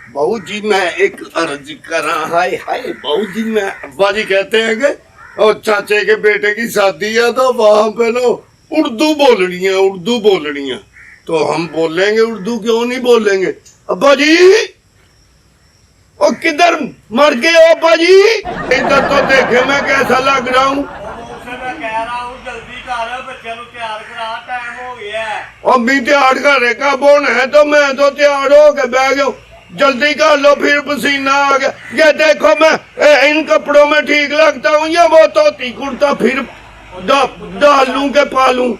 बहू जी मैं एक अर्ज करा। हाय हाय बहू जी मैं अब्बा जी कहते हैं कि और चाचे के बेटे की शादी है तो वहां पे ना उर्दू बोलनी है, उर्दू बोलनी है। तो हम बोलेंगे उर्दू, क्यों नहीं बोलेंगे? अब्बा जी ओ किधर मर गए हो अब्बा जी? इधर तो देखे मैं कैसा लग रहा हूँ। अम्मी तैयार करेगा बोन है तो मैं तो तैयार हो के बह गया। जल्दी कर लो, फिर पसीना आ गया। ये देखो मैं इन कपड़ों में ठीक लगता हूँ या वो धोती कुर्ता फिर डाल लूं के पालूं?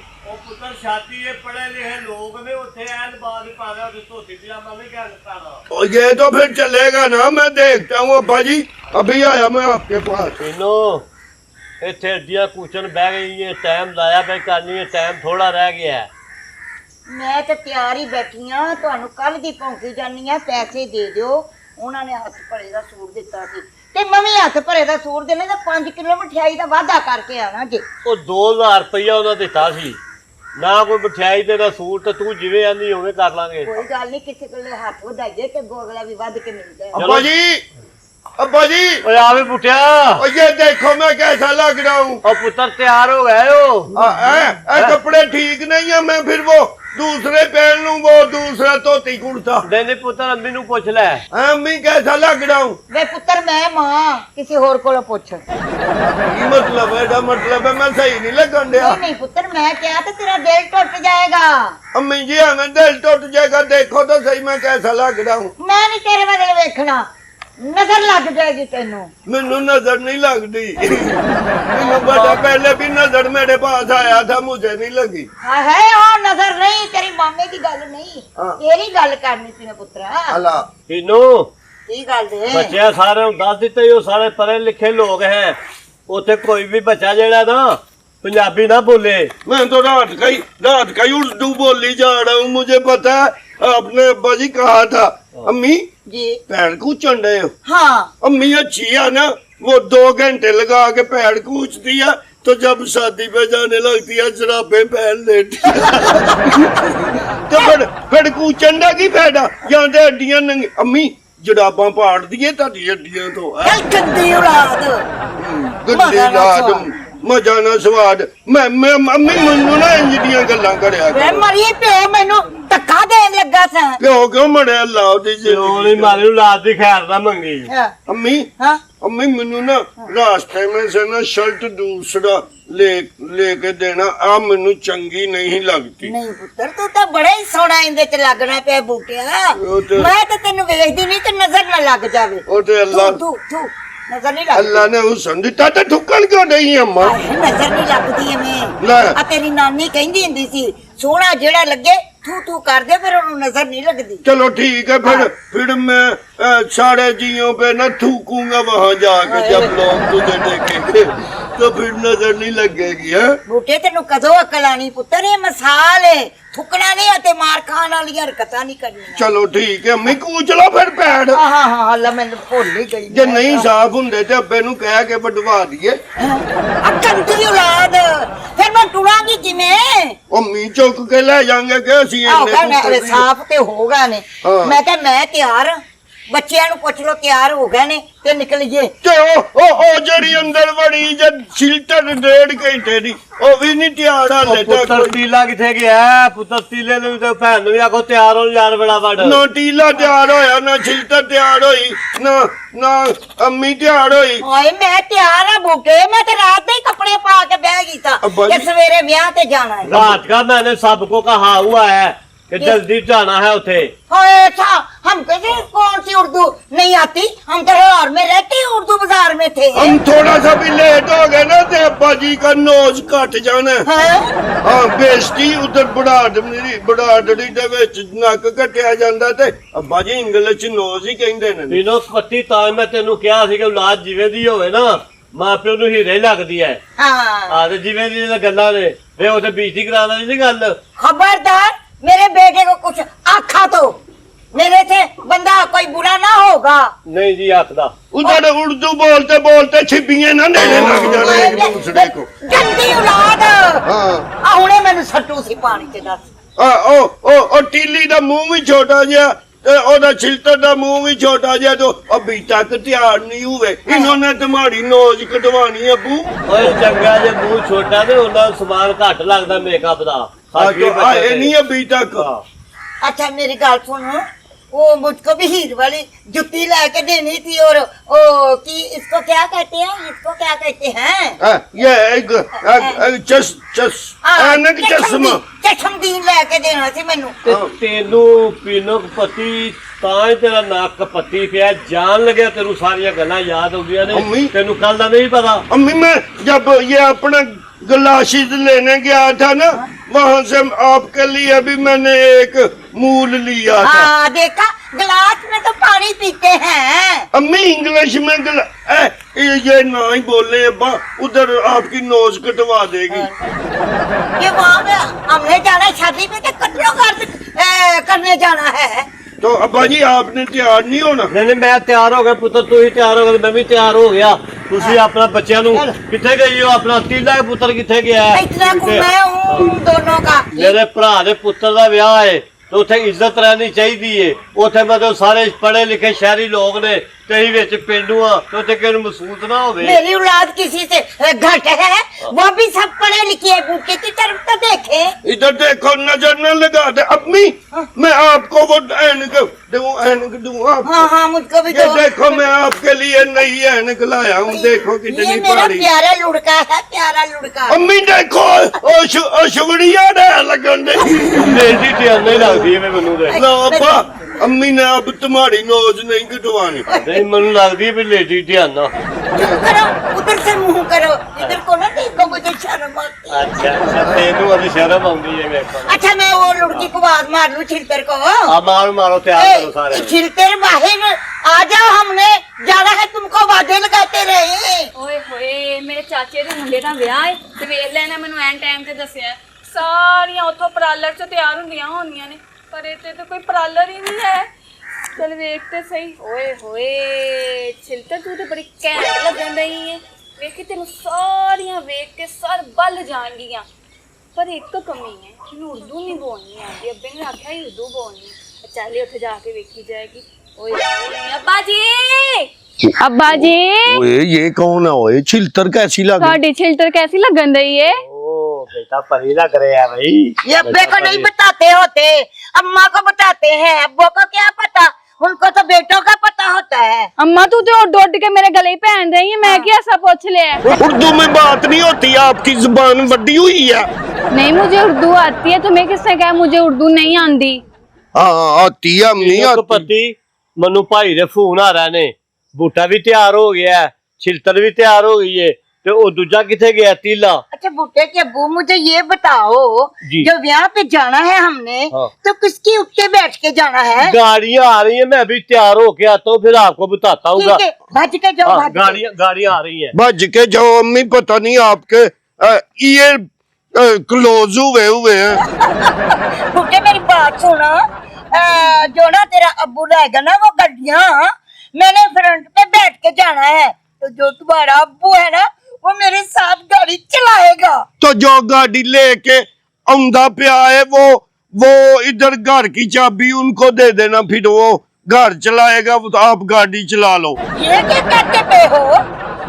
ये तो फिर चलेगा ना, मैं देखता हूँ अब्बा जी। अभी आया मैं आपके पास। इतने हड्डियां कूचन बह गई है, टाइम लाया पे करनी है, टाइम थोड़ा रह गया है। मैं तो तैयार ही बैठी हाँ, ਤੁਹਾਨੂੰ ਕੱਲ ਦੀ ਭੌਂਕੀ ਜਾਨੀ ਆ। ਪੈਸੇ ਦੇ ਦਿਓ। ਉਹਨਾਂ ਨੇ ਹੱਥ ਭਰੇ ਦਾ ਸੂਟ ਦਿੱਤਾ ਸੀ ਤੇ ਮੈਂ ਵੀ ਹੱਥ ਭਰੇ ਦਾ ਸੂਟ ਦੇਣਾ ਤੇ 5 ਕਿਲੋ ਮਠਿਆਈ ਦਾ ਵਾਅਦਾ ਕਰਕੇ ਆਣਾ ਜੀ। ਉਹ 2000 ਰੁਪਇਆ ਉਹਨਾਂ ਦਿੱਤਾ ਸੀ ਨਾ, ਕੋਈ ਮਠਿਆਈ ਤੇ ਨਾ ਸੂਟ। ਤੇ ਤੂੰ ਜਿਵੇਂ ਆਂਦੀ ਉਵੇਂ ਕਰ ਲਾਂਗੇ। ਕੋਈ ਗੱਲ ਨਹੀਂ, ਕਿਸੇ ਕੋਲੇ ਹੱਥ ਵਧਾਈਏ ਤੇ ਅਗਲਾ ਵੀ ਵੱਧ ਕੇ ਮਿਲਦਾ ਹੈ। अब्बा जी, अब्बा जी ओए आवे पुटिया, और ये देखो मैं कैसा लग रहा हूँ। और पुत्र तैयार हो गए हो? कपड़े ठीक नहीं है, मैं फिर वो दूसरे पहन लूं, वो दूसरा धोती कुर्ता। नहीं पुत्र अम्मी नू पूछ ले। अम्मी कैसा लग रहा हूँ? वे पुत्र मैं मां किसी होर कोलों पुछ। मतलब है, मतलब है मैं सही नहीं लगन दिया। नहीं पुत्र मैं क्या तो तेरा दिल टूट जाएगा। अम्मी जी हमें दिल टूट जाएगा, देखो तो सही मैं कैसा लग रहा हूँ। मैं नहीं तेरे बदले देखना, नजर लग जाएगी तेनू। मैनू नजर नहीं लगती। बड़ा पहले भी नजर मेरे पास आया था, मुझे नहीं लगी। है और नजर नहीं, तेरी मामे की गल नहीं, तेरी गल करनी थी मैं पुत्रा। अला तीनों की गल दे बच्चे सारे दस दिते, वो सारे पढ़े लिखे लोग हैं। उथे कोई भी बच्चा जेड़ा ना पंजाबी ना बोले। मैं तो रात का ही उर्दू बोली जा रहा हूँ। मुझे पता है, आपने अब्बा जी कहा था अम्मी जी पैर कूचन रहे हो। हाँ अम्मी अच्छी है ना, वो 2 घंटे लगा के पैर कूचती है, तो जब शादी पे जाने लगती है शराबे पहन लेती तो फिर कूचन का की फायदा? या तो हड्डियां नंगी। अम्मी जराबां पाड़ दिए ताडी हड्डियां तो है। गंदी औलाद, गंदी औलाद, मजा ना स्वाद। मैं अम्मी मैनू ना इंज दियां गल्लां करया वे मरी पे मैनू धक्का देन लगा सा। क्यों मरे अल्लाह दी जिंदगी मारे लाद दी खैर ना मंगी। अम्मी हाँ अम्मी मैनू ना रास्ते में से ना शर्ट दूसरा लेके देना, आ मैनू चंगी नहीं लगती। नहीं पुत्र तू तो बड़ा ही सोहना इंदे च लगना पे बूटिया। मैं तो तेनू वेखदी नहीं ते नजर ना लग जावे। ओ ते अल्लाह तू नजर नहीं लगती। अल्लाह ने हुसन दिता ते ठुकन क्यों नहीं अम्मा? नजर नहीं लगदी हमें। आ तेरी नानी कहंदी हुंदी सी सोहना जेड़ा लगे तू कर दे, फिर उन्हें नजर नहीं लगती। चलो ठीक है, फिर मैं सारे जियों पे ना थूकूंगा वहाँ जाके। जब लोग तुझे देखेंगे तो फिर नजर नहीं लगेगी। है बूटे तेनू कदों अकल आनी पुत्र? ये मसाल है, थुकना नहीं आते, मार खान वाली हरकतां नहीं करनी। चलो ठीक है अम्मी, कूच लो फिर पैर। हाँ अल्लाह मैं भुल ही गई। जे नहीं साफ हुंदे ते अब्बे नू कह के बढ़वा दिए। गंदी औलाद, फिर मैं टुरांगी किवें? अम्मी चुक के ले जाएंगे के ਅਸੀਂ ਇਹਨੇ ਸਾਫ ਤੇ ਹੋ ਗਏ ਨੇ। ਮੈਂ ਕਿਹਾ ਮੈਂ ਤਿਆਰ, ਬੱਚਿਆਂ ਨੂੰ ਪੁੱਛ ਲੋ ਤਿਆਰ ਹੋ ਗਏ ਨੇ ਤੇ ਨਿਕਲੀਏ। ਤੇ ਉਹ ਜਿਹੜੀ ਅੰਦਰ ਵੜੀ ਜੇ ਸ਼ਿਲਟਰ 1.5 ਘੰਟੇ ਦੀ, ਉਹ ਵੀ ਨਹੀਂ ਤਿਆਰ ਹਾਲੇ ਤੱਕ। ਪੁੱਤਰ ਟੀਲਾ ਕਿੱਥੇ ਗਿਆ? ਪੁੱਤਰ ਟੀਲੇ ਨੂੰ ਤੇ ਭੈਣ ਨੂੰ ਵੀ ਆਖੋ ਤਿਆਰ ਹੋ ਯਾਰ, ਬੜਾ ਵੱਡ। ਨਾ ਟੀਲਾ ਤਿਆਰ ਹੋਇਆ, ਨਾ ਸ਼ਿਲਟਰ ਤਿਆਰ ਹੋਈ, ਨਾ ਅੰਮੀ ਤਿਆਰ ਹੋਈ। ਓਏ ਮੈਂ ਤਿਆਰ ਆ ਬੂਟੇ, ਮੈਂ ਤੇ ਰਾਤ ਦੇ ਕੱਪੜੇ ਪਾ ਕੇ ਬਹਿ ਗਈ ਤਾਂ ਕਿ ਸਵੇਰੇ ਵਿਆਹ ਤੇ ਜਾਣਾ ਹੈ। रात का मैंने सबको कहा हुआ है कि जल्दी जाना है उठे। अच्छा हम कहते कौन सी उर्दू नहीं आती, हम तो लाहौर में रहते उर्दू बाजार में थे। हम थोड़ा सा भी लेट हो गए ना तो अब्बा जी का नोज कट जाना है। हाँ बेइज्जती उधर बड़ाडड़ी दे विच नक कटिया जांदा ते अब्बा जी इंग्लिश नोज ही कहंदे ने। तीनों पत्ती तां मैं तेनू कहा सी कि औलाद जिवें दी होवे ना, मां प्यो नू हीरे लगदी है। हां ते जिवें दी गल्लां ने वे उथे बेइज्जती कराना नहीं गल। खबरदार मेरे बेटे को कुछ आखा तो मेरे से बंदा कोई बुरा ना होगा। नहीं जी आखदा उधर उर्दू बोलते बोलते छिपियां ना देने लग जाने एक दूसरे को। गंदी औलाद। हां हुणे मैनू सट्टू सी पानी च दस। ओ टीली दा मुंह भी छोटा जिहा ਤੇ ਉਹਦਾ ਛਿਲਤਰ ਦਾ ਮੂੰਹ ਵੀ ਛੋਟਾ ਜਿਹਾ ਤੇ ਅਭੀ ਤੱਕ ਤਿਆਰ ਨਹੀਂ ਹੋਏ ਇਹਨਾਂ ਨੇ ਤੁਹਾਡੀ ਨੋਜ਼ ਕਟਵਾਣੀ ਅੱਬੂ। ਓਏ ਚੰਗਾ ਜੇ ਮੂੰਹ ਛੋਟਾ ਤੇ ਉਹਨਾਂ ਸਮਾਨ ਘੱਟ ਲੱਗਦਾ ਮੇਕਅਪ ਦਾ। ਆਏ ਨਹੀਂ ਅਭੀ ਤੱਕ। अच्छा मेरी गाल सुनो, वो मुझको भी हीर वाली जुत्ती लाके देनी थी और ओ कि इसको क्या कहते हैं ये एक ऐनक चश्मा चश्मदीन लाके देना सी मैनू। ਤੇ ਤੈਨੂੰ ਪੀਨੋ ਪਤੀ ਤਾਂ ਹੀ ਤੇਰਾ ਨੱਕ ਪੱਤੀ ਪਿਆ ਜਾਣ ਲੱਗਿਆ ਤੈਨੂੰ ਸਾਰੀਆਂ ਗੱਲਾਂ ਯਾਦ ਆਉਂਦੀਆਂ ਅੰਮੀ। ਨੇ ਤੈਨੂੰ ਕੱਲ ਦਾ ਨਹੀਂ ਪਤਾ। अम्मी मैं जब ये अपना ग्लासेस लेने गया था ना वहाँ से आपके लिए भी मैंने एक मूल लिया था। हाँ देखा, गिलास में तो पानी पीते हैं। अम्मी इंग्लिश में ये ना ही बोले अब्बा, उधर आपकी नोज कटवा देगी। ये वहाँ पे हमने जाना शादी में तो कटलो करने जाना है। तो अब्बा जी आपने तैयार नहीं होना? ਨਹੀਂ ਮੈਂ ਤਿਆਰ ਹੋ ਗਿਆ ਪੁੱਤਰ, ਤੂੰ ਹੀ ਤਿਆਰ ਹੋ ਗਿਆ, ਮੈਂ ਵੀ ਤਿਆਰ ਹੋ ਗਿਆ। ਤੁਸੀਂ ਆਪਣਾ ਬੱਚਿਆਂ ਨੂੰ ਕਿੱਥੇ ਗਈ ਹੋ? ਆਪਣਾ ਤੀਲਾ ਪੁੱਤਰ ਕਿੱਥੇ ਗਿਆ? इतना मैं हूँ दोनों का। ਮੇਰੇ ਭਰਾ ਦੇ ਪੁੱਤਰ ਦਾ ਵਿਆਹ ਹੈ ਤੇ ਉੱਥੇ ਇੱਜ਼ਤ ਰਹਿਣੀ ਚਾਹੀਦੀ ਏ। ਉੱਥੇ ਮਤਲਬ ਸਾਰੇ ਪੜ੍ਹੇ ਲਿਖੇ ਸ਼ਹਿਰੀ ਲੋਕ ਨੇ ਤੇ ਹੀ ਵਿੱਚ ਪਿੰਡੂ ਆ ਤੇ ਉੱਥੇ ਕਿਸੇ ਨੂੰ ਮਹਿਸੂਸ ਨਾ ਹੋਵੇ। मेरी औलाद किसी से घट है, वो भी सब पढ़े लिखे है, गुटके की तरफ तो देखे। इधर देखो, नजर न लगा दे। अम्मी मैं आपको वो ऐनक दूँ आपको। हाँ मुझको भी ये दो। देखो मैं आपके लिए नई ऐनक लाया हूँ, देखो ये कितनी मेरा भारी। प्यारा लुड़का है, प्यारा लुड़का। अम्मी देखो अशवड़िया लगन दे। ਮੇਰੀ ਤੇ ਨਹੀਂ ਲੱਗਦੀ ਐ ਮੈਨੂੰ ਤੇ। लो अब्बा, अम्मी ने अब तुम्हारी नोज नहीं कटवानी। ਨਹੀਂ ਮੈਨੂੰ ਲੱਗਦੀ ਵੀ ਲੇਡੀ ਧਿਆਨ ਨਾਲ। चुप करो, उधर से मुंह करो, इधर को ना देखो, मुझे शर्म आती है। ਅੱਛਾ ਤੈਨੂੰ ਅੱਜ ਸ਼ਰਮ ਆਉਂਦੀ ਐ ਵੇਖੋ। अच्छा मैं वो लुड़की को आवाज मार लूं, छिलकर को। ਆ ਮਾਰੋ ਤਿਆਰ ਕਰੋ ਸਾਰੇ। छिलकर बाहर आ जाओ, हमने जाना है, तुमको वादे लगाते रहे। ਓਏ ਹੋਏ, ਮੇਰੇ ਚਾਚੇ ਦੇ ਮੁੰਡੇ ਦਾ ਵਿਆਹ ਹੈ ਤੇ ਵੇਖ ਲੈਣਾ ਮੈਨੂੰ ਐਨ ਟਾਈਮ ਤੇ ਦੱਸਿਆ ਸਾਰੀਆਂ ਉੱਥੋਂ ਪਰਾਲਰ ਚ ਤਿਆਰ ਹੁੰਦੀਆਂ ਹੋਣੀਆਂ ਨੇ, ਪਰ ਇੱਥੇ ਤਾਂ ਕੋਈ ਪਰਾਲਰ ਹੀ ਨਹੀਂ ਹੈ। ਚਲ ਵੇਖ ਤੇ ਸਹੀ। ਓਏ ਹੋਏ ਛਿਲਤਰ, ਤੂੰ ਤੇ ਬੜੀ ਘੈਂਟ ਲੱਗਣ ਰਹੀ ਹੈ। ਵੇਖੀ ਤੈਨੂੰ ਸਾਰੀਆਂ ਵੇਖ ਕੇ ਸਰ ਬੱਲ ਜਾਣਗੀਆਂ, ਪਰ ਇੱਕ ਤਾਂ ਕਮੀ ਹੈ, ਇਹਨੂੰ ਉਰਦੂ ਨਹੀਂ ਬੋਲਣੀ ਆਉਂਦੀ। ਅੱਬੇ ਨੇ ਆਖਿਆ ਹੀ ਉਰਦੂ ਬੋਲਣੀ। ਚੱਲ ਉੱਥੇ ਜਾ ਕੇ ਵੇਖੀ ਜਾਏਗੀ। ਓਏ ਹੋਏ ਅੱਬਾ ਜੀ, अब्बा जी ओए ये कौन है? ओए छिलतर कैसी लग? ਤੁਹਾਡੀ छिलटर कैसी लगन रही है? ओ बेटा परी लग रहे हैं भाई। ये अब्बे को नहीं बताते होते, अम्मा को बताते हैं। अब्बो को क्या पता, उनको तो बेटों का पता होता है। अम्मा तू तो उड़ के मेरे गले ही पहन रही है, मैं क्या ऐसा पूछ लिया? उर्दू में बात नहीं होती, आपकी जुबान बड़ी हुई है। नहीं मुझे उर्दू आती है, तुम्हें किसने कहा मुझे उर्दू नहीं आती? हाँ आती है अम्मी आती। ਪਤੀ ਮੈਨੂੰ ਭਾਈ ਦੇ ਫੋਨ ਆ ਰਹੇ ਨੇ, ਬੂਟਾ ਵੀ ਤਿਆਰ ਹੋ ਗਿਆ, ਛਿਲਤਰ ਵੀ ਤਿਆਰ ਹੋ ਗਈ ਏ ਤੇ ਉਹ ਦੂਜਾ ਕਿੱਥੇ ਗਿਆ ਤੀਲਾ? अच्छा बुट्टे के अब्बू, मुझे ये बताओ, जी। जो ब्याह पे जाना है हमने, हाँ। तो किसकी उठ के बैठ के जाना है? गाड़ियां आ रही है, मैं अभी तैयार होके आता हूँ, फिर आपको बताता हूँ। ठीक है, भज के जाओ, हाँ, भज के। गाड़ियां आ रही है। भज के जाओ अम्मी, पता नहीं आपके ये क्लोज हुए हैं। बुट्टे मेरी बात सुनो, जो ना तेरा अब्बू लाएगा ना वो गड्डियां, मैंने फ्रंट पे बैठ के जाना है, तो जो तुम्हारा अब्बू है ना वो मेरे साथ गाड़ी चलाएगा। तो जो गाड़ी लेके औंदा पिया है वो इधर घर की चाबी उनको दे देना, फिर वो घर चलाएगा, तो आप गाड़ी चला लो। ये क्या कहते पे हो?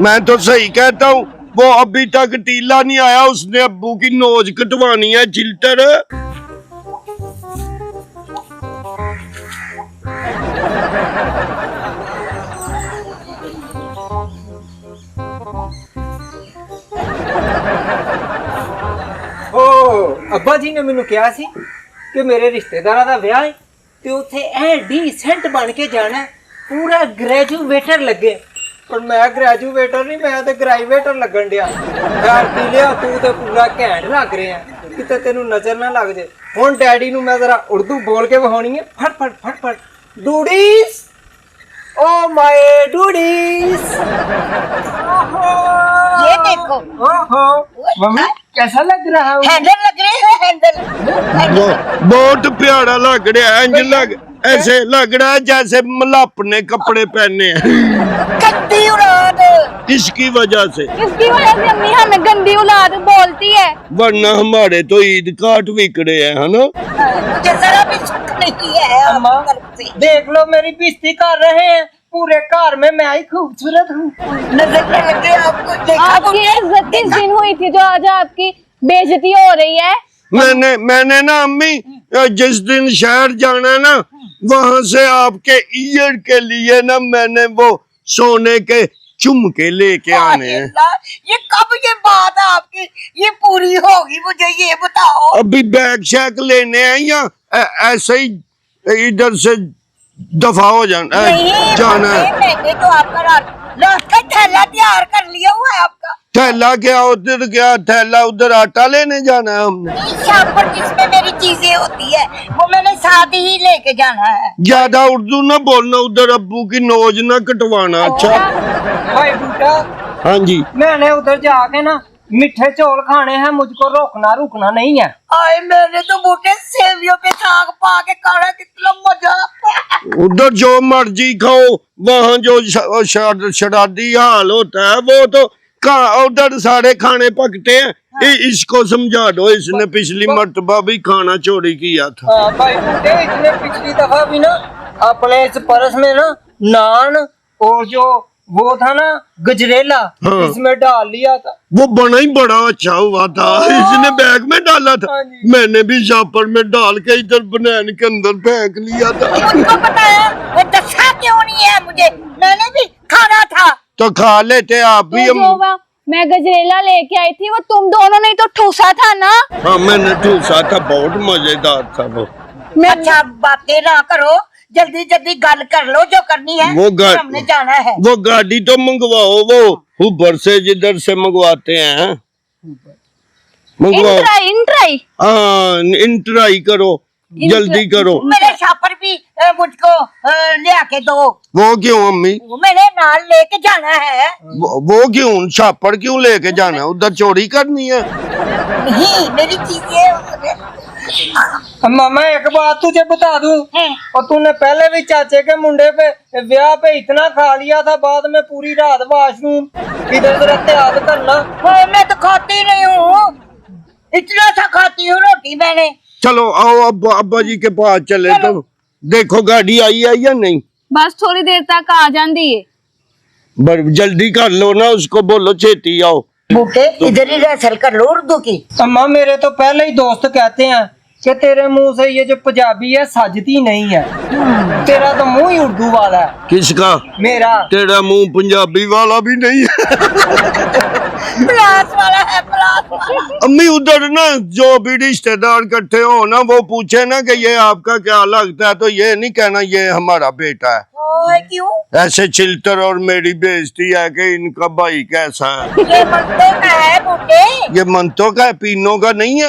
मैं तो सही कहता हूँ, वो अभी तक टीला नहीं आया, उसने अब्बू की नोज कटवानी है छिलटर। ਅੱਬਾ ਜੀ ਨੇ ਮੈਨੂੰ ਕਿਹਾ ਸੀ ਕਿ ਮੇਰੇ ਰਿਸ਼ਤੇਦਾਰਾਂ ਦਾ ਵਿਆਹ ਹੈ ਤੇ ਉੱਥੇ ਐ ਡੀਸੈਂਟ ਬਣ ਕੇ ਜਾਣਾ, ਪੂਰਾ ਗ੍ਰੈਜੂਏਟਰ ਲੱਗੇ। ਪਰ ਮੈਂ ਗ੍ਰੈਜੂਏਟਰ ਨਹੀਂ, ਮੈਂ ਤੇ ਗ੍ਰੈਜੂਏਟਰ ਲੱਗਣ ਡਿਆ। ਯਾਰ ਕੀ ਲਿਆ, ਤੂੰ ਤੇ ਪੂਰਾ ਘੈਂਟ ਲੱਗ ਰਿਹਾ, ਕਿਤੇ ਤੈਨੂੰ ਨਜ਼ਰ ਨਾ ਲੱਗ ਜੇ। ਹੁਣ ਡੈਡੀ ਨੂੰ ਮੈਂ ਜ਼ਰਾ ਉਰਦੂ ਬੋਲ ਕੇ ਵਿਖਾਉਣੀ ਹੈ। ਫਟ ਫਟ ਡੂਡੀਸ, ओ माय डूडीज। ये देखो, मम्मी कैसा लग रहा है? हैंडल लग रहे हैं, हैंडल। बहुत प्यारा लग रहा है, इंज लग ऐसे लग रहा है जैसे मलाप ने कपड़े पहने हैं। गंदी औलाद। किसकी वजह से? किसकी वजह से अम्मी हमें गंदी औलाद बोलती है? वरना हमारे तो ईद काट बिकड़े हैं, है ना? मुझे जरा भी नहीं है अम्मा आपकी तरफ से। देख लो मेरी बेइज्जती कर रहे हैं, पूरे घर में मैं ही खूबसूरत हूँ। नजर न लगे आपको, देखा आपकी इज्जत किस दिन हुई थी जो आज आपकी बेइज्जती हो रही है? मैंने ना अम्मी जिस दिन शहर जाना ना वहां से आपके ईयर के लिए ना मैंने वो सोने के झुमके लेके आने हैं। अल्लाह, ये कब ये बात है आपकी ये पूरी होगी, मुझे ये बताओ। अभी बैग शैग लेने हैं या ऐसे ही इधर से दफा हो जाना जाना है? मैंने तो आपका रात का थैला तैयार कर लिया हुआ है आपका। थैला क्या उधर क्या थैला उधर आटा लेने जाना है हमने। शाम पर जिसमें मेरी चीजें होती है वो मैंने साथ ही लेके जाना है। ज्यादा उर्दू ना बोलना, उधर अब्बू की नोज ना कटवाना। अच्छा भाई बूटा, हाँ जी। मैंने उधर जाके ना मीठे चौल खाने हैं, मुझको रोकना रुकना नहीं है। आए मैंने तो बूटे सेवियों पे साग पा के खाना, कितना मजा आता। उधर जो मर्जी खाओ, वहाँ जो शरादी हाल होता है वो तो उधर सारे खाने पकते हैं। इसको समझा दो, इसने पिछली मर्तबा भी खाना चोरी किया था। हाँ भाई बूटे, इसने पिछली दफा भी ना अपने इस पर्स में ना नान और जो वो था ना गजरेला, हाँ। इसमें डाल लिया था। वो बना ही बड़ा अच्छा हुआ था, इसने बैग में डाला था। हाँ जी। मैंने भी शापर में डाल के इधर बनैन के अंदर फेंक लिया था। मुझको बताया वो दशा क्यों नहीं है मुझे, मैंने भी खाना था। तो खा लेते आप भी। तो जो मैं गजरेला लेके आई थी वो तुम दोनों ने तो ठूसा था ना? हाँ मैंने ठूसा था, बहुत मजेदार था वो। अच्छा बातें ना करो, जल्दी जल्दी गल कर लो जो करनी है। वो हमने जाना है। वो गाड़ी तो मंगवाओ, वो ऊपर से जिधर से मंगवाते हैं मंगवाओ। इंट्राई हाँ इंट्राई करो, जल्दी करो। मेरे शापर भी मुझको ले आके दो। वो क्यों अम्मी? वो मैंने नाल लेके जाना है। वो क्यों छापड़ क्यों लेके जाना है? उधर चोरी करनी है? नहीं मेरी चीजें। अम्मा मैं एक बात तुझे बता दूं, और तूने पहले भी चाचे के मुंडे पे ब्याह पे इतना खा लिया था, बाद में पूरी रात वाशरूम इधर उधर एहतियात करना। मैं तो खाती नहीं हूँ, इतना सा खाती हूँ रोटी मैंने। चलो आओ अब्बा जी के पास चले, तो देखो गाड़ी आई है या नहीं। बस थोड़ी देर तक आ जाती है। जल्दी कर लो ना, उसको बोलो छेती आओ। बूटे इधर ही रसल कर लो उर्दू की। अम्मा मेरे तो पहले ही दोस्त कहते हैं कि तेरे मुंह से ये जो पंजाबी है सजती नहीं है, तेरा तो मुंह ही उर्दू वाला है। किसका? मेरा। तेरा मुंह पंजाबी वाला भी नहीं है। प्लास वाला है, प्लास वाला। अम्मी उधर ना जो भी रिश्तेदार इकट्ठे हो ना, वो पूछे ना कि ये आपका क्या लगता है, तो ये नहीं कहना ये हमारा बेटा है। क्यों? ऐसे चिल्तर और मेरी बेइज्जती है कि इनका भाई कैसा है। ये मंतों का है बूटे। ये मंतों का है, पीनों का नहीं है।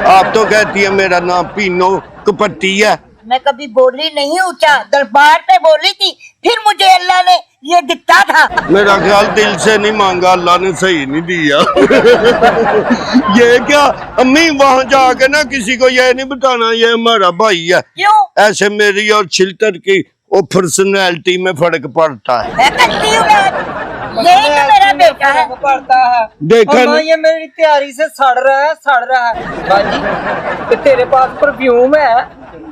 आप तो कहती है मेरा नाम पीनो कपट्टी है। मैं कभी बोली नहीं ऊंचा, दरबार पे बोली थी, फिर मुझे अल्लाह ने ये दिखता था। मेरा ख्याल दिल से नहीं मांगा, अल्लाह ने सही नहीं दिया। ये क्या अम्मी, वहाँ जाके ना किसी को ये नहीं बताना ये हमारा भाई है। क्यों? ऐसे मेरी और छिलतर की वो पर्सनैलिटी में फर्क पड़ता है। मैं करती हूँ ये तो मेरा बेटा है। पड़ता है। देखा अम्मा ना? ये मेरी तैयारी से सड़ रहा है। बाजी तो तेरे पास परफ्यूम है?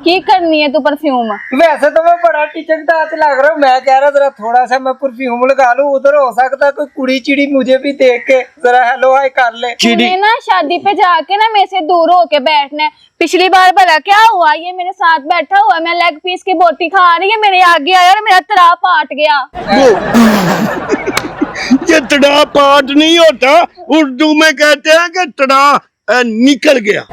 की करनी है तू परफ्यूम? वैसे तो मैं बड़ा टिचकदार लग रहा हूँ, मैं कह रहा जरा थोड़ा सा मैं परफ्यूम लगा लूं, उधर हो सकता कोई कुड़ी चिड़ी मुझे भी देख के जरा हेलो हाय कर ले। तूने ना शादी पे जाके ना मेरे से दूर होके बैठना है। पिछली बार भला क्या हुआ, ये मेरे साथ बैठा हुआ, मैं लेग पीस की बोटी खा रही है, मेरे आगे आया और मेरा तड़ा पाट गया। ये तड़ा पाट नहीं होता, उर्दू में कहते हैं कि तड़ा निकल गया।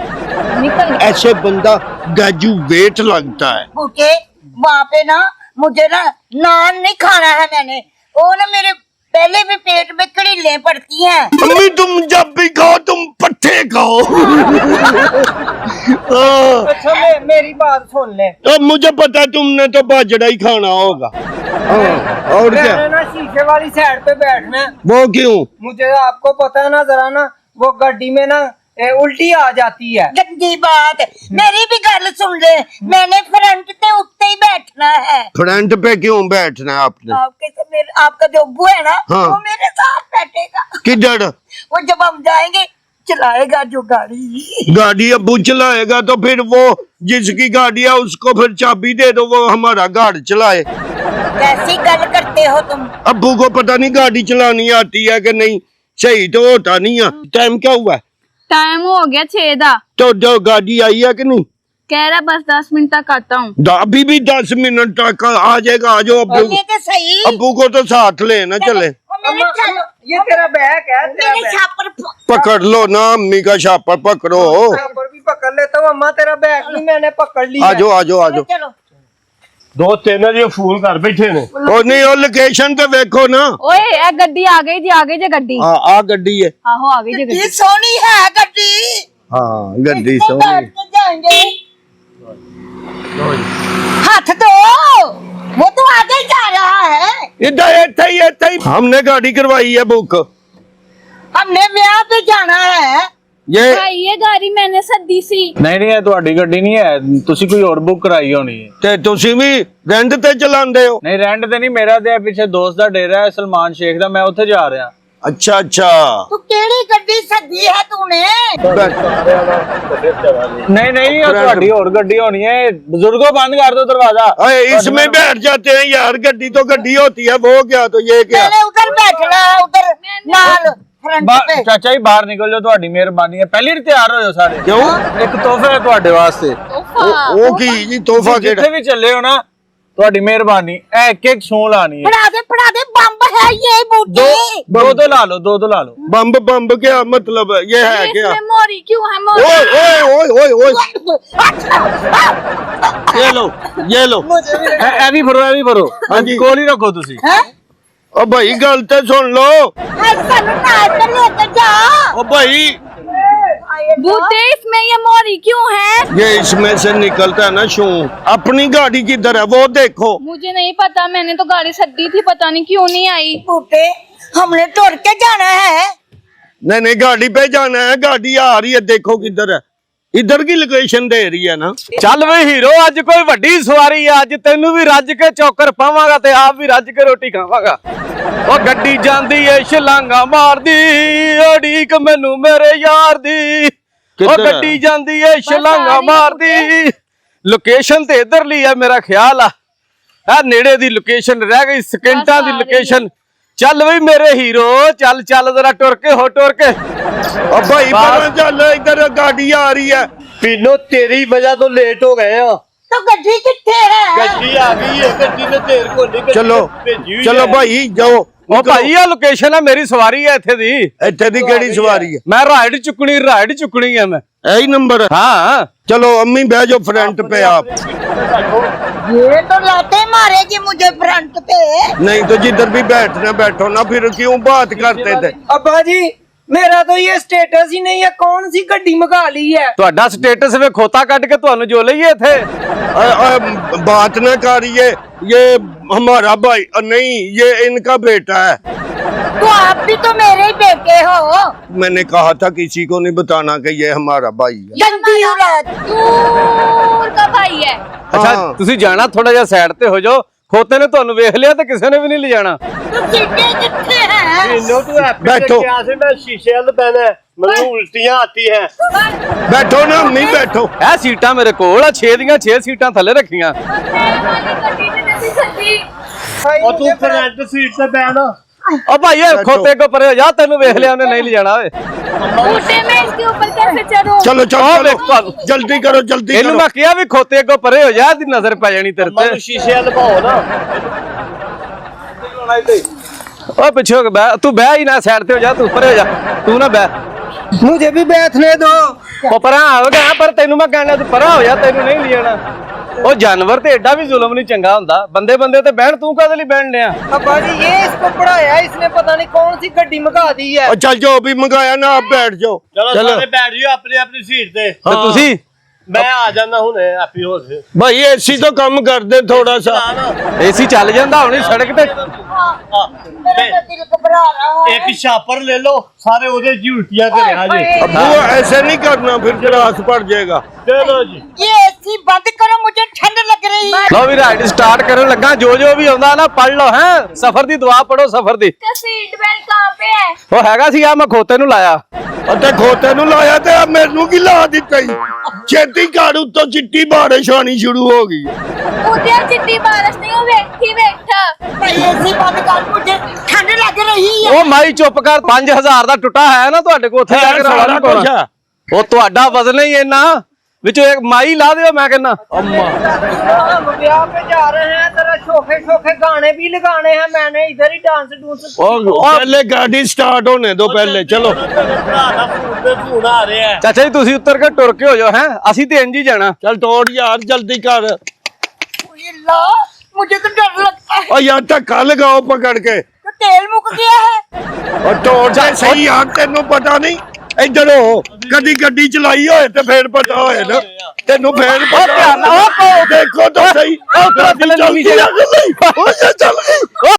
निकल ऐसे बंदा ग्रेजुएट लगता है। बूटे वहाँ पे ना मुझे ना नान नहीं खाना है मैंने, वो ना मेरे पहले भी पेट में कड़ीलें पड़ती हैं। अम्मी तुम जब भी खाओ तुम पट्टे खाओ। अच्छा मेरी बात सुन ले। अब मुझे पता है तुमने तो बाजरा ही खाना होगा। और क्या? मैंने ना शीशे वाली साइड पे बैठना है। वो क्यों? मुझे आपको पता है ना, जरा ना वो गड्डी में ना उल्टी आ जाती है। गंदी बात, मेरी भी गल सुन ले, मैंने फ्रंट पे उत्ते ही बैठना है। फ्रंट पे क्यों बैठना है आपने? आपका जो अब्बू है ना, हाँ। वो मेरे साथ बैठेगा। किधर? वो जब हम जाएंगे चलाएगा जो गाड़ी। गाड़ी अब्बू चलाएगा तो फिर वो जिसकी गाड़ी है उसको फिर चाबी दे दो, वो हमारा गाड़ी चलाए। कैसी गल करते हो तुम? अब्बू को पता नहीं गाड़ी चलानी आती है कि नहीं, सही तो होता नहीं है। टाइम क्या हुआ है? टाइम हो गया 6 दा। तो जो गाड़ी आई है कि नहीं? कह रहा बस 10 मिनट तक आता हूँ। अभी भी 10 मिनट तक आ जाएगा। आ जाओ अब्बू, बोलिए तो सही। अब्बू को तो साथ लेना चले। मेरे चलो, ये तेरा बैग है, तेरा मेरे बैग। छापर पकड़ लो ना, अम्मी का छापर पकड़ो। छापर भी पकड़ लेता हूँ अम्मा, तेरा बैग भी मैंने पकड़ लिया। आ जाओ आ जाओ आ जाओ। चलो। 2-3 जी फूल कर बैठे ने। ओ नहीं, ओ लोकेशन पे देखो ना। ओए ए गड्डी आ गई जे गड्डी। हाँ आ गड्डी है। आहो आ गई जे ये गड्डी। सोनी है गड्डी। हाँ गड्डी इसमें बैठ सोनी। के जाएंगे। हाथ दो, वो तो आगे जा रहा है। इधर हमने गाड़ी करवाई है बुक। हमने ब्याह पे जाना है। ये भाई ये गाड़ी मैंने सदी सी। नहीं नहीं, ਇਹ ਤੁਹਾਡੀ ਗੱਡੀ ਨਹੀਂ ਹੈ, ਤੁਸੀਂ ਕੋਈ ਹੋਰ ਬੁੱਕ ਕਰਾਈ ਹੋਣੀ ਹੈ। ਤੇ ਤੁਸੀਂ ਵੀ ਰੈਂਟ ਤੇ ਚਲਾਉਂਦੇ ਹੋ? ਨਹੀਂ ਰੈਂਟ ਤੇ ਨਹੀਂ, ਮੇਰਾ ਤੇ ਪਿੱਛੇ ਦੋਸਤ ਦਾ ਡੇਰਾ ਹੈ ਸਲਮਾਨ ਸ਼ੇਖ ਦਾ, ਮੈਂ ਉੱਥੇ ਜਾ ਰਿਹਾ। अच्छा अच्छा। तू केड़ी गड्डी सदी है तूने? नहीं नहीं, ਉਹ ਤੁਹਾਡੀ ਹੋਰ ਗੱਡੀ ਹੋਣੀ है। बुजुर्गों बंद कर दो दरवाजा। अरे इसमें बैठ जाते हैं यार, गड्डी तो गड्डी होती है, वो क्या तो ये क्या। मैंने उधर बैठना है, उधर नाल फ्रंट पे। ਚਾਚਾ ਜੀ ਬਾਹਰ ਨਿਕਲ ਜਾਓ, ਤੁਹਾਡੀ ਮਿਹਰਬਾਨੀ ਹੈ। ਪਹਿਲੀ ਤਿਆਰ ਹੋ ਜਾਓ ਸਾਰੇ। क्यों? ਇੱਕ ਤੋਹਫਾ ਹੈ ਤੁਹਾਡੇ ਵਾਸਤੇ। वो की जी तोहफा ਜਿੱਥੇ केड़ा? ਵੀ ਚੱਲੇ ਹੋ ਨਾ, ਤੁਹਾਡੀ ਮਿਹਰਬਾਨੀ, ਇਹ ਇੱਕ ਇੱਕ ਸੂਹ ਲਾਣੀ ਹੈ। फड़ा दे बम्ब है ये बूटी। ਦੋ ਲਾ ਲਓ, ਦੋ ला लो। बम्ब बम्ब क्या मतलब है? ये है क्या? इसमें मोरी क्यों है ओए मोरी? ओए ओए ओए ओए, ये लो ये लो। ਇਹ ਵੀ ਭਰੋ, ਇਹ ਵੀ ਭਰੋ। ਹਾਂਜੀ। ਕੋਲ ਹੀ ਰੱਖੋ ਤੁਸੀਂ। ओ भाई गल तो सुन लो। सानू नाल पे लेके जा। ओ भाई बूटे इसमें ये मोरी क्यों है? ये इसमें से निकलता है ना शू। अपनी गाड़ी किधर है वो देखो। मुझे नहीं पता, मैंने तो गाड़ी सदी थी, पता नहीं क्यों नहीं आई। बूटे हमने टुर के जाना है। नहीं नहीं, गाड़ी पे जाना है, गाड़ी आ रही है, देखो किधर है। इधर की लोकेशन दे रही है ना। ਚੱਲ ਵੇ ਹੀਰੋ, ਅੱਜ ਕੋਈ ਵੱਡੀ ਸਵਾਰੀ ਆ। ਅੱਜ ਤੈਨੂੰ ਵੀ ਰੱਜ ਕੇ ਚੌਕਰ ਪਾਵਾਂਗਾ ਤੇ ਆਪ ਵੀ ਰੱਜ ਕੇ ਰੋਟੀ ਖਾਵਾਂਗਾ। ਉਹ ਗੱਡੀ ਜਾਂਦੀ ਏ ਛਲਾਂਗਾ ਮਾਰਦੀ, ਓਡੀਕ ਮੈਨੂੰ ਮੇਰੇ ਯਾਰ ਦੀ। ਉਹ ਕਿੱਧਰ ਆ? ਗੱਡੀ ਜਾਂਦੀ ਏ ਛਲਾਂਗਾ ਮਾਰਦੀ। ਲੋਕੇਸ਼ਨ ਤੇ ਇਧਰ ਲਈ ਆ ਮੇਰਾ ਖਿਆਲ ਆ। ਆ ਨੇੜੇ ਦੀ ਲੋਕੇਸ਼ਨ ਰਹਿ ਗਈ, ਸਕਿੰਟਾਂ ਦੀ ਲੋਕੇਸ਼ਨ। ਚੱਲ ਵੀ ਮੇਰੇ ਹੀਰੋ, ਚੱਲ ਚੱਲ ਜ਼ਰਾ ਟੁਰ ਕੇ ਹੋ ਟੁਰ ਕੇ। अब भाई पता चल, इधर गाड़ी आ रही है। पीनो तेरी वजह तो लेट हो गए हैं। तो गड्डी किथे है? गड्डी आ गई है, गड्डी ने देर को नहीं चलो चलो भाई जाओ। ਉਹ ਭਾਈ ਆ ਲੋਕੇਸ਼ਨ ਆ, ਮੇਰੀ ਸਵਾਰੀ ਆ ਇੱਥੇ ਦੀ। ਇੱਥੇ ਦੀ ਕਿਹੜੀ ਸਵਾਰੀ ਹੈ? ਮੈਂ ਰਾਈਡ ਚੁੱਕਣੀ ਆ ਮੈਂ। यही नंबर है। हाँ चलो अम्मी बह जाओ फ्रंट पे आप। ये तो लाते मारेगी मुझे फ्रंट पे। नहीं तो जिधर भी बैठना बैठो ना, फिर क्यों बात करते थे? अब्बा जी मेरा तो ये स्टेटस ही नहीं है, कौन सी गड्डी मंगा ली है? ਤੁਹਾਡਾ ਸਟੇਟਸ ਵੇ ਖੋਤਾ ਕੱਢ ਕੇ ਤੁਹਾਨੂੰ ਜੋ ਲਈਏ ਇੱਥੇ। बात ना करिए, ये हमारा भाई नहीं, ये इनका बेटा है। तो आप भी तो मेरे ही बेटे हो। मैंने कहा था किसी को नहीं बताना कि ये हमारा भाई है। गंदी औलाद। दूर का भाई है। ਅੱਛਾ हाँ। ਤੁਸੀਂ ਜਾਣਾ, ਥੋੜਾ ਜਿਹਾ ਸਾਈਡ ਤੇ ਹੋ ਜਾਓ। ਖੋਤੇ ਨੇ ਤੁਹਾਨੂੰ ਵੇਖ ਲਿਆ ਤੇ ਕਿਸੇ ਨੇ ਵੀ ਨਹੀਂ ਲਿਜਾਣਾ। तो सीटे किथे हैं? पीनो तू हैप्पी बैठो। क्या से मैं शीशे अंदर पहना है, मुझे उल्टियां आती हैं। बैठो ना अम्मी बैठो। ਇਹ ਸੀਟਾਂ ਮੇਰੇ ਕੋਲ ਆ, 6 ਦੀਆਂ 6 ਸੀਟਾਂ ਥੱਲੇ ਰੱਖੀਆਂ। मैं वाली गड्डी ने नहीं सदी। और तू फ्रंट सीट पे बैठना। ਓ ਭਾਈ ਇਹ ਖੋਤੇ ਕੋ ਪਰੇ ਹੋ ਜਾ, ਤੈਨੂੰ ਵੇਖ ਲਿਆ ਉਹਨੇ ਨਹੀਂ ਲਿਜਾਣਾ ਓਏ। बूटे में इसके ऊपर कैसे चढ़ूं? चलो ओ, चलो देख पालो। जल्दी करो जल्दी ਇਹਨੂੰ करो। ਮੈਂ ਕਿਹਾ ਵੀ ਖੋਤੇ ਕੋ ਪਰੇ ਹੋ ਜਾ, ਇਹਦੀ ਨਜ਼ਰ ਪੈ ਜਾਣੀ ਤੇਰੇ मैं ਤੇ। शीशे अंदर भाओ ना। ਓਏ ਪਿੱਛੇ ਹੋ ਕੇ ਬਹਿ, ਤੂੰ ਬਹਿ ਹੀ ਨਾ, ਸਾਈਡ ਤੇ ਹੋ ਜਾ, ਤੂੰ ਪਰੇ ਹੋ ਜਾ, ਤੂੰ ਨਾ ਬਹਿ। मुझे भी बैठने दो। ਉਹ ਪਰਾਂ ਹੋ ਗਿਆ, ਪਰ ਤੈਨੂੰ ਮੈਂ ਕਹਿਣਾ ਤੂੰ ਪਰਾਂ ਹੋ ਜਾ, ਤੈਨੂੰ ਨਹੀਂ ਲਿਜਾਣਾ। ਉਹ ਜਾਨਵਰ ਤੇ ਐਡਾ ਵੀ ਜ਼ੁਲਮ ਨਹੀਂ ਚੰਗਾ ਹੁੰਦਾ। ਬੰਦੇ ਬੰਦੇ ਤੇ ਬਹਿਣ, ਤੂੰ ਕਾਹਦੇ ਲਈ ਬਹਿਣ ਡਿਆ? अब्बा जी ये इसको पढ़ाया, इसने पता नहीं कौन सी गड्डी मंगा दी है। और चल जो भी मंगाया ना आप बैठ जाओ। चलो चलो सारे बैठ जाओ अपनी अपनी सीट पे। ਤੇ ਤੁਸੀਂ मैं आ जाना हूं हैप्पी हो से। भाई एसी तो कम कर दे थोड़ा सा। ਏਸੀ ਚੱਲ ਜਾਂਦਾ ਹੁਣੀ ਸੜਕ ਤੇ। मेरा तो दिल घबरा रहा है। एक छापर ले लो, सारे उधर जी उल्टियां करे आ जी। अब्बू ऐसे नहीं करना, फिर गिलास पड़ जाएगा। चलो जी। ये एसी बंद करो, मुझे ठंड लग रही है। ਲਓ ਵੀ ਰਾਈਡ ਸਟਾर्ट ਕਰਨ ਲੱਗਾ। ਜੋ ਜੋ ਵੀ ਆਉਂਦਾ ਨਾ ਪੜ ਲਓ ਹੈ। ਸਫ਼ਰ ਦੀ ਦੁਆ ਪੜੋ ਸਫ਼ਰ ਦੀ। का सीट बेल्ट कहाँ पे है? ਉਹ ਹੈਗਾ ਸੀ ਆ ਮੈਂ ਖੋਤੇ ਨੂੰ ਲਾਇਆ। ਅਤੇ ਖੋਤੇ ਨੂੰ ਲਾਇਆ ਤੇ ਆ ਮੈਨੂੰ ਕੀ ਲਾ ਦਿੱਤਾ ਈ? ਛੇਤੀ ਘਰ ਉੱਤੋਂ ਚਿੱਟੀ ਬਾਰਿਸ਼ ਆਣੀ ਸ਼ੁਰੂ ਹੋ ਗਈ। उधर चिट्टी बारिश नहीं, वो बैठी बैठा। भाई एसी बंद कर, मुझे ठंड लग रही है। ਉਹ ਮਾਈ ਚੁੱਪ ਕਰ। 5000 ਦਾ ਟੁੱਟਾ ਹੈ ਨਾ ਤੁਹਾਡੇ ਕੋਲ, ਉੱਥੇ ਜਾ ਕੇ ਰੌਲਾ ਸਾਰਾ ਨਹੀਂ ਕੁਛ ਪਾਉਣਾ। ਹੈ। ਉਹ ਤੁਹਾਡਾ ਵਜ਼ਨ ਹੀ ਇੰਨਾ, ਵਿੱਚੋਂ ਇੱਕ ਮਾਈ ਲਾ ਦਿਓ ਮੈਂ ਕਹਿੰਦਾ। हम ब्याह पे जा रहे हैं, जरा शोखे शोखे गाने भी लगाने हैं, मैंने इधर ही डांस डूंस। पहले गाड़ी स्टार्ट होने दो पहले, चलो। भरा दा फोन पे फोन आ रहे हैं। ਚਾਚਾ ਜੀ ਤੁਸੀਂ ਉੱਤਰ ਕੇ ਟੁਰ ਕੇ ਹੋ ਜਾਓ ਹੈ। ਅਸੀਂ ਤੇ ਇੰਜ ਹੀ ਜਾਣਾ। चल तोड़ यार, जल्दी कर। ये ला, मुझे तो डर लगता है। और यार धक्का लगाओ पकड़ के तो तेल मुक गया है। और तोड़ जाए सही यार, तेनू पता नहीं। इधर हो, कदी गड्डी चलाई होए ते फिर पता होए ना, तेनू फिर पता। देखो तो सही, ਉਹ चल गई। ओ, ये चल गई।